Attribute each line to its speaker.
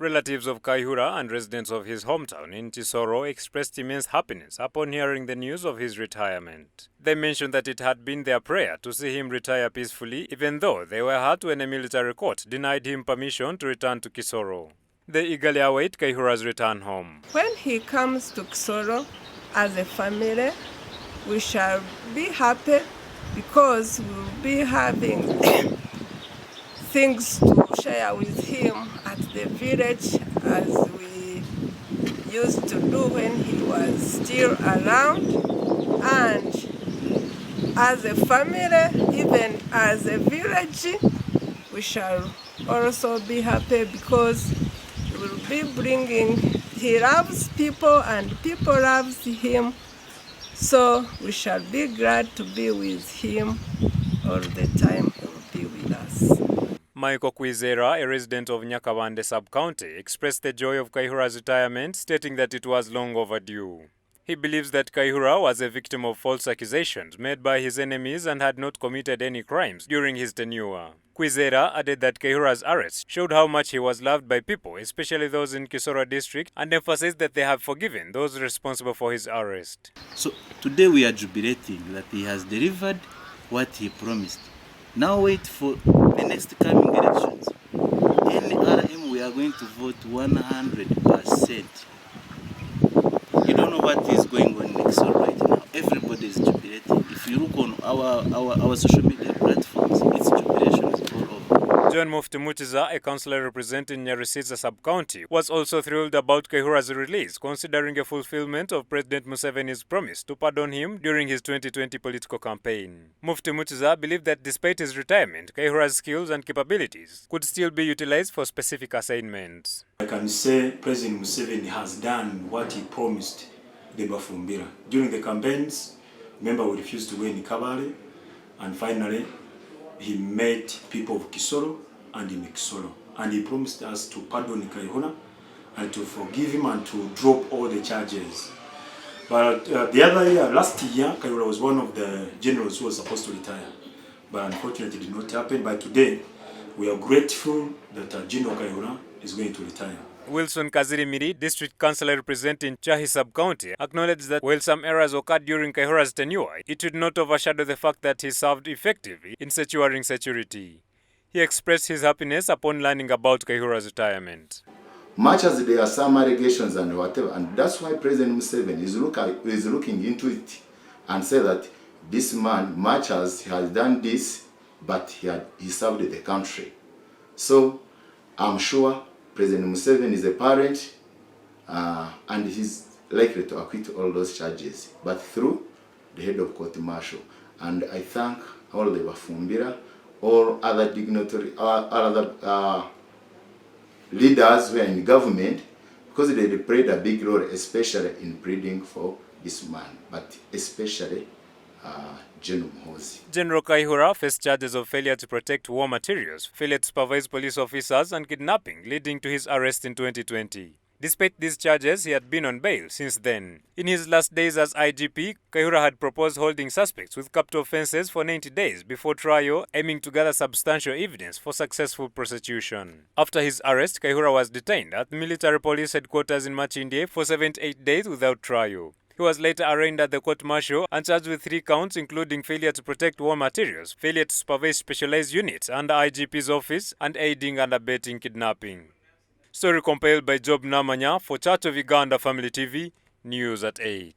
Speaker 1: Relatives of Kayihura and residents of his hometown in Kisoro expressed immense happiness upon hearing the news of his retirement. They mentioned that it had been their prayer to see him retire peacefully, even though they were hurt when a military court denied him permission to return to Kisoro. They eagerly await Kayihura's return home.
Speaker 2: When he comes to Kisoro, as a family, we shall be happy because we will be having things to share with him at the village as we used to do when he was still around. And as a family, even as a village, we shall also be happy because he will be bringing, he loves people and people loves him. So we shall be glad to be with him all the time. He will be with us.
Speaker 1: Michael Kwizera, a resident of Nyakabande sub-county, expressed the joy of Kayihura's retirement, stating that it was long overdue. He believes that Kayihura was a victim of false accusations made by his enemies and had not committed any crimes during his tenure. Kwizera added that Kayihura's arrest showed how much he was loved by people, especially those in Kisoro district, and emphasized that they have forgiven those responsible for his arrest.
Speaker 3: So today we are jubilating that he has delivered what he promised. Now wait for the next coming elections. NRM, we are going to vote 100%. You don't know what is going on in Kisoro right now. Everybody is jubilating. If you look on our social media platforms, it's jubilations all over.
Speaker 1: John Mufti Mutiza, a councillor representing Nyarisiza sub-county, was also thrilled about Kayihura's release, considering a fulfillment of President Museveni's promise to pardon him during his 2020 political campaign. Mufti Mutiza believed that despite his retirement, Kayihura's skills and capabilities could still be utilized for specific assignments.
Speaker 4: I can say President Museveni has done what he promised the Bafumbira. During the campaigns, remember we refused to go in Kabale, and finally he met people of Kisoro and in Kisoro. And he promised us to pardon Kayihura and to forgive him and to drop all the charges. But the other year, last year, Kayihura was one of the generals who was supposed to retire. But unfortunately it did not happen. But today, we are grateful that General Kayihura is going to retire.
Speaker 1: Wilson Kaziri Miri, district councillor representing Chahi sub-county, acknowledged that while some errors occurred during Kayihura's tenure, it should not overshadow the fact that he served effectively in securing security. He expressed his happiness upon learning about Kayihura's retirement.
Speaker 5: Much as there are some allegations and whatever, and that's why President Museveni is looking into it and say that this man, much as he has done this, but he served the country. So I'm sure President Museveni is a parent and he's likely to acquit all those charges, but through the head of court martial. And I thank all the Bafumbira, all other dignitary, all other leaders who are in government, because they played a big role, especially in pleading for this man, but especially General Muhoozi.
Speaker 1: General Kayihura faced charges of failure to protect war materials, failure to supervise police officers, and kidnapping, leading to his arrest in 2020. Despite these charges, he had been on bail since then. In his last days as IGP, Kayihura had proposed holding suspects with capital offences for 90 days before trial, aiming to gather substantial evidence for successful prosecution. After his arrest, Kayihura was detained at military police headquarters in Machindye for 78 days without trial. He was later arraigned at the court-martial and charged with 3 counts, including failure to protect war materials, failure to supervise specialized units under IGP's office, and aiding and abetting kidnapping. Story compiled by Job Namanya for Church of Uganda Family TV, News at 8.